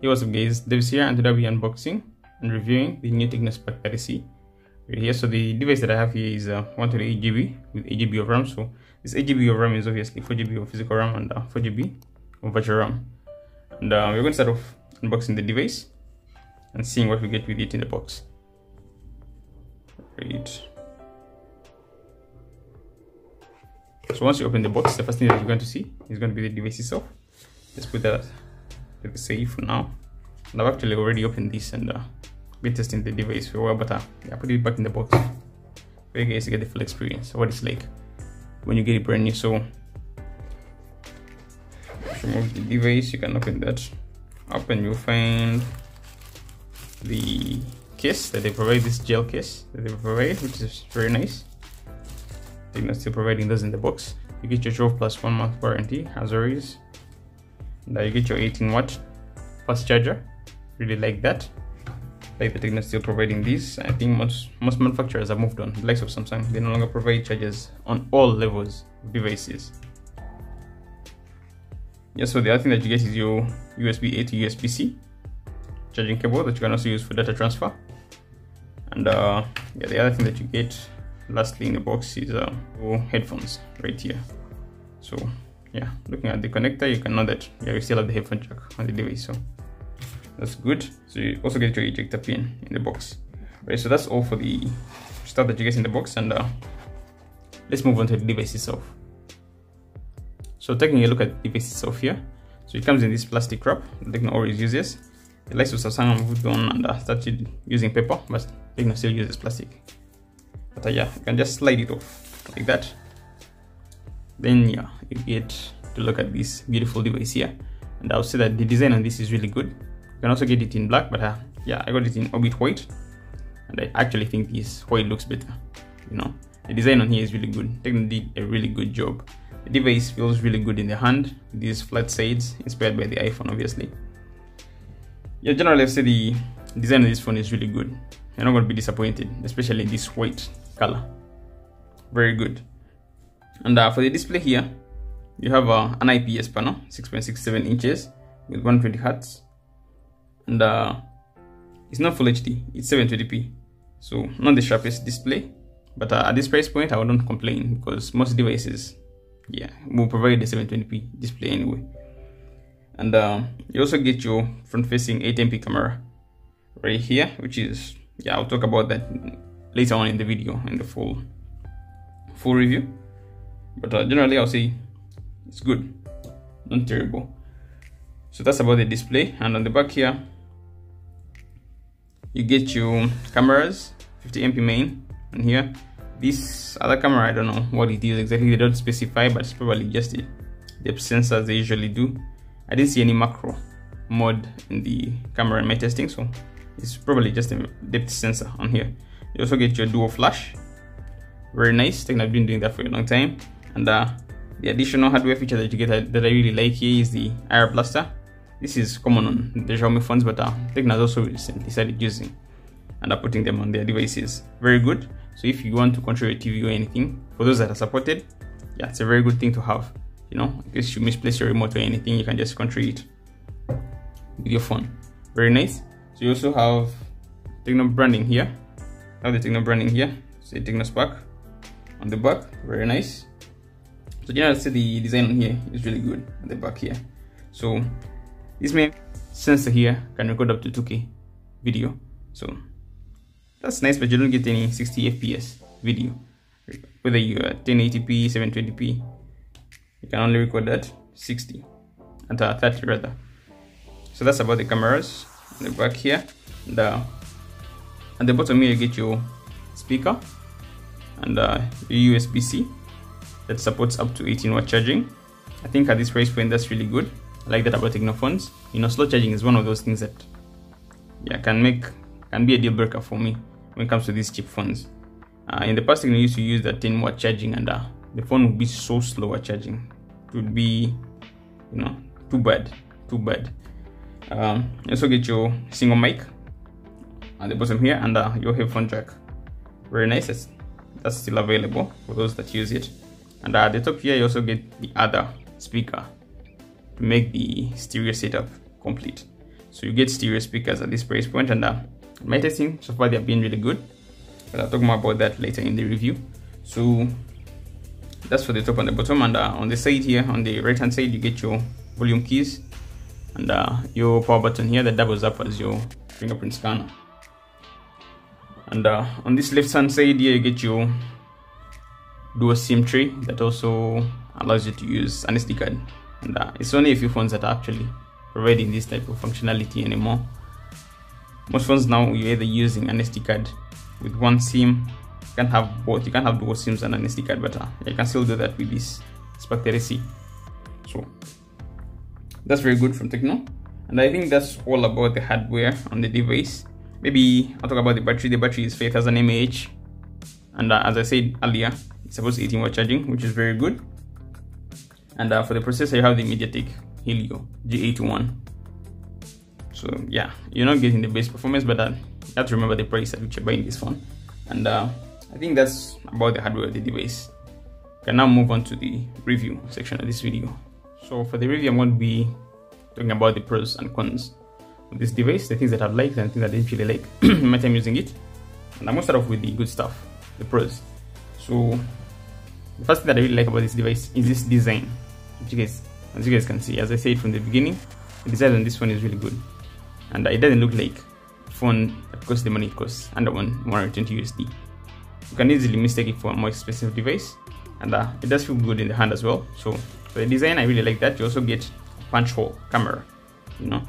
Hey, what's up guys, Devs here, and today I'll be unboxing and reviewing the new Tecno Spark 30C right here. So the device that I have here is 128 GB with 8 GB of RAM. So this 8 GB of RAM is obviously 4 GB of physical RAM and 4 GB of virtual RAM. And we're going to start off unboxing the device and seeing what we get with it in the box. Right. So once you open the box, the first thing that you're going to see is going to be the device itself. Let's put that to the side for now. And I've actually already opened this and been testing the device for a while, but I put it back in the box for you guys to get the full experience of what it's like when you get it brand new. So remove the device, you can open that up and you'll find the case that they provide, this gel case that they provide, which is very nice. They're still providing those in the box. You get your 12 plus 1 month warranty as always. And you get your 18-watt fast charger. Really like that. Like the Tecno still providing these. I think most manufacturers have moved on. The likes of Samsung, they no longer provide chargers on all levels of devices. Yeah, so the other thing that you get is your USB-A to USB-C charging cable that you can also use for data transfer. And yeah, the other thing that you get lastly in the box is headphones right here. So yeah, looking at the connector, you can know that you still have the headphone jack on the device, so that's good. So you also get your ejector pin in the box. Right, so that's all for the stuff that you get in the box, and let's move on to the device itself. So taking a look at the device itself here, so it comes in this plastic wrap that Tecno always uses. The likes of Samsung moved on and started using paper, but Tecno still uses plastic. But yeah, you can just slide it off like that. Then yeah, you get to look at this beautiful device here, and I'll say that the design on this is really good. You can also get it in black, but yeah, I got it in Orbit white, and I actually think this white looks better. You know, the design on here is really good. Tecno did a really good job. The device feels really good in the hand with these flat sides, inspired by the iPhone obviously. Yeah, generally I'd say the design of this phone is really good. You're not going to be disappointed, especially this white color. Very good. And for the display here, you have an IPS panel, 6.67 inches with 120 Hz, and it's not full HD, it's 720p, so not the sharpest display, but at this price point I wouldn't complain, because most devices, yeah, will provide the 720p display anyway. And you also get your front-facing 8MP camera right here, which is, yeah, I'll talk about that later on in the video in the full review. But generally I'll say it's good, not terrible. So that's about the display. And on the back here, you get your cameras, 50MP main, and here this other camera, I don't know what it is exactly, they don't specify, but it's probably just the depth sensor as they usually do. I didn't see any macro mode in the camera in my testing, so it's probably just a depth sensor on here. You also get your dual flash, very nice. Tecno have been doing that for a long time. And the additional hardware feature that you get that I really like here is the IR blaster. This is common on the Xiaomi phones, but Tecno has also recently started using and are putting them on their devices. Very good. So if you want to control your TV or anything, for those that are supported, yeah, it's a very good thing to have. You know, in case you misplace your remote or anything, you can just control it with your phone. Very nice. So you also have Tecno branding here. I have the Tecno branding here. Say Tecno Spark on the back. Very nice. So generally, say the design on here is really good at the back here. So this main sensor here can record up to 2K video. So that's nice, but you don't get any 60 FPS video. Whether you're at 1080p, 720p, you can only record that 60 and 30 rather. So that's about the cameras on the back here. And at the bottom here, you get your speaker and your USB-C that supports up to 18-watt charging. I think at this price point, that's really good. I like that about Tecno phones. You know, slow charging is one of those things that, yeah, can be a deal breaker for me when it comes to these cheap phones. In the past, Tecno used to use that 10-watt charging, and the phone would be so slow at charging. It would be, you know, too bad. You also get your single mic at the bottom here, and your headphone jack. Very nice. That's still available for those that use it. And at the top here, you also get the other speaker to make the stereo setup complete. So you get stereo speakers at this price point, and my testing so far, they have been really good, but I'll talk more about that later in the review. So that's for the top and the bottom, and on the side here, on the right hand side, you get your volume keys and your power button here that doubles up as your fingerprint scanner. And on this left hand side here, you get your dual SIM tray that also allows you to use an SD card, and it's only a few phones that are actually providing this type of functionality anymore. Most phones now, you're either using an SD card with one SIM. You can't have both. You can't have dual SIMs and an SD card, but you can still do that with this Spark 30C. So that's very good from Tecno, and I think that's all about the hardware on the device. Maybe I'll talk about the battery. The battery is 5000 mAh, and as I said earlier, it supports 18-watt charging, which is very good. And for the processor, you have the MediaTek Helio G81. So yeah, you're not getting the best performance, but you have to remember the price at which you're buying this phone. And I think that's about the hardware of the device. We can now move on to the review section of this video. So for the review, I'm going to be talking about the pros and cons of this device, the things that I've liked and things that I didn't really like in my time using it. And I'm going to start off with the good stuff, the pros. So the first thing that I really like about this device is this design, which as you guys can see, as I said from the beginning, the design on this one is really good. And it doesn't look like a phone that costs the money it costs, under 120 USD. You can easily mistake it for a more expensive device, and it does feel good in the hand as well. So for the design, I really like that. You also get a punch hole camera. You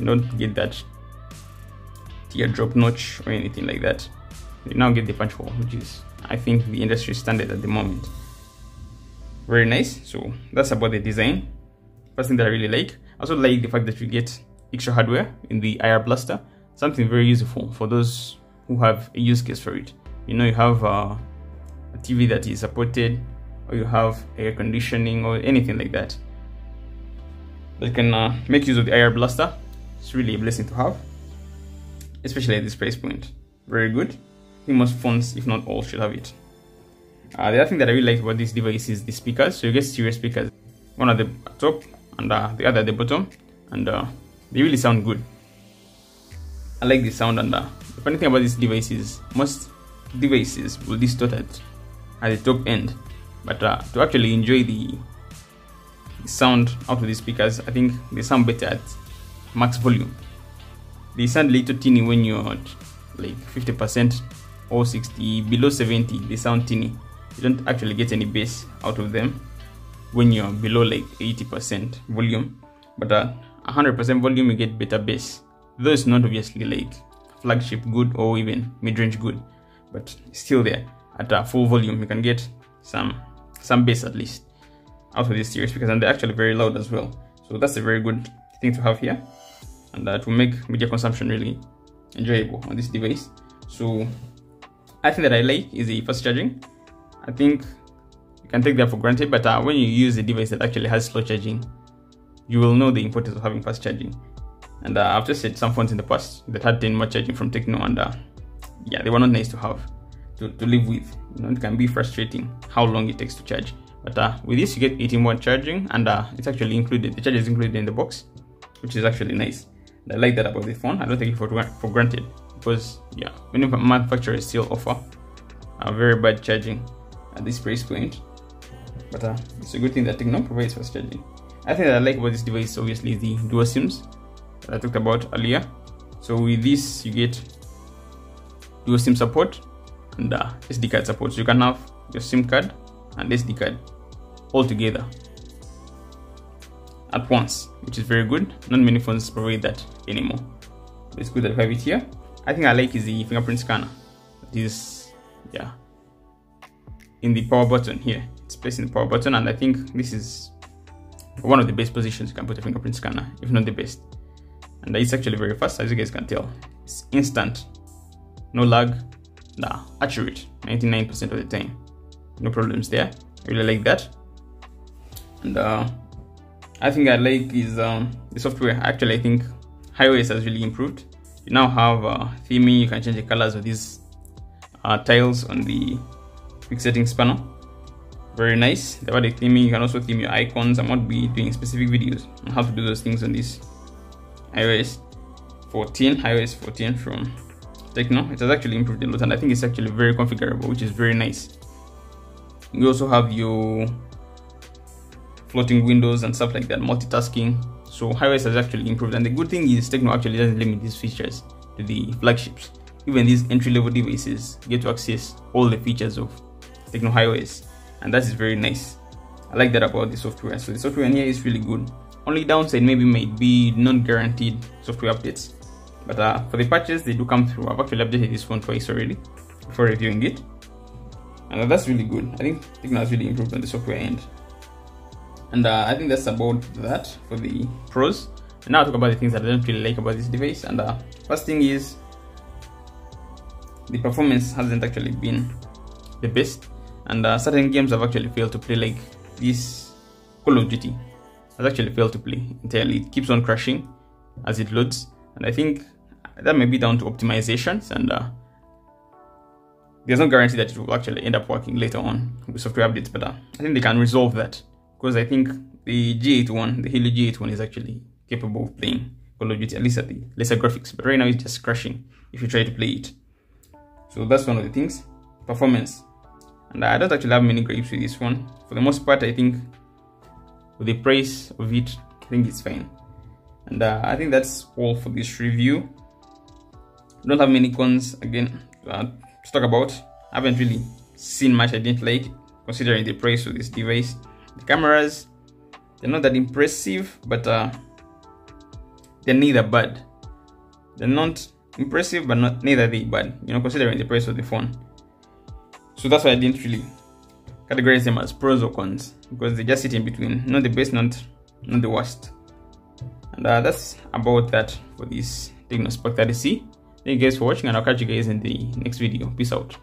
don't get that teardrop notch or anything like that. You now get the punch hole, which is, I think, the industry standard at the moment. Very nice. So that's about the design. First thing that I really like. I also like the fact that you get extra hardware in the IR blaster, something very useful for those who have a use case for it. You have a TV that is supported, or you have air conditioning or anything like that. But you can make use of the IR blaster. It's really a blessing to have, especially at this price point. Very good. I think most phones, if not all, should have it. The other thing that I really like about this device is the speakers. So you get stereo speakers, one at the top and the other at the bottom, and they really sound good. I like the sound, and the funny thing about this device is most devices will distort at the top end, but to actually enjoy the sound out of the speakers, I think they sound better at max volume. They sound a little teeny when you're at like 50% or 60, below 70 they sound teeny. You don't actually get any bass out of them when you're below like 80% volume, but 100% volume you get better bass, though it's not obviously like flagship good or even mid-range good, but still there. At full volume you can get some bass at least out of these stereo speakers, and they're actually very loud as well. So that's a very good thing to have here, and that will make media consumption really enjoyable on this device. So I think that I like is the fast charging. I think you can take that for granted, but when you use a device that actually has slow charging, you will know the importance of having fast charging. And I've just said some phones in the past that had 10-watt charging from Tecno, and yeah, they were not nice to have, to live with. It can be frustrating how long it takes to charge. But with this, you get 18-watt charging, and it's actually included. The charger is included in the box, which is actually nice. And I like that about the phone. I don't take it for granted, because yeah, many manufacturers still offer a very bad charging at this price point. But it's a good thing that Tecno provides fast charging. I think that I like about this device obviously is the dual SIMs that I talked about earlier. So with this, you get dual SIM support and SD card support. So you can have your SIM card and SD card all together at once, which is very good. Not many phones provide that anymore. But it's good that we have it here. I think I like is the fingerprint scanner. It is, yeah, in the power button here. It's placed in the power button, and I think this is one of the best positions you can put a fingerprint scanner, if not the best. And it's actually very fast, as you guys can tell. It's instant, no lag, accurate 99% of the time. No problems there. I really like that. And I think I like is the software. Actually, I think iOS has really improved. You now have theming. You can change the colors of these tiles on the quick settings panel. Very nice. The other theming, you can also theme your icons. I might be doing specific videos on how to do those things on this iOS. 14, iOS 14 from Tecno. It has actually improved a lot, and I think it's actually very configurable, which is very nice. You also have your floating windows and stuff like that, multitasking. So iOS has actually improved, and the good thing is Tecno actually doesn't limit these features to the flagships. Even these entry-level devices get to access all the features of Tecno iOS, and that is very nice. I like that about the software. So the software in here is really good. Only downside maybe might be non-guaranteed software updates, but for the patches, they do come through. I've actually updated this one twice already before reviewing it, and that's really good. I think Tecno has really improved on the software end. And I think that's about that for the pros. And now I'll talk about the things that I don't really like about this device. And first thing is, the performance hasn't actually been the best, and certain games have actually failed to play, like this Call of Duty has actually failed to play entirely. It keeps on crashing as it loads, and I think that may be down to optimizations, and there's no guarantee that it will actually end up working later on with software updates, but I think they can resolve that, because I think the G81, the Helio G81 is actually capable of playing Call of Duty, at least at the lesser graphics, but right now it's just crashing if you try to play it. So that's one of the things. Performance, and I don't actually have many gripes with this one. For the most part, I think with the price of it, I think it's fine. And I think that's all for this review. I don't have many cons again to talk about. I haven't really seen much I didn't like, considering the price of this device. The cameras, they're not that impressive, but they're neither bad. They're not impressive, but neither they bad, you know, considering the price of the phone. So that's why I didn't really categorize them as pros or cons, because they just sit in between, not the best, not the worst. And that's about that for this Tecno Spark 30C. Thank you guys for watching, and I'll catch you guys in the next video. Peace out.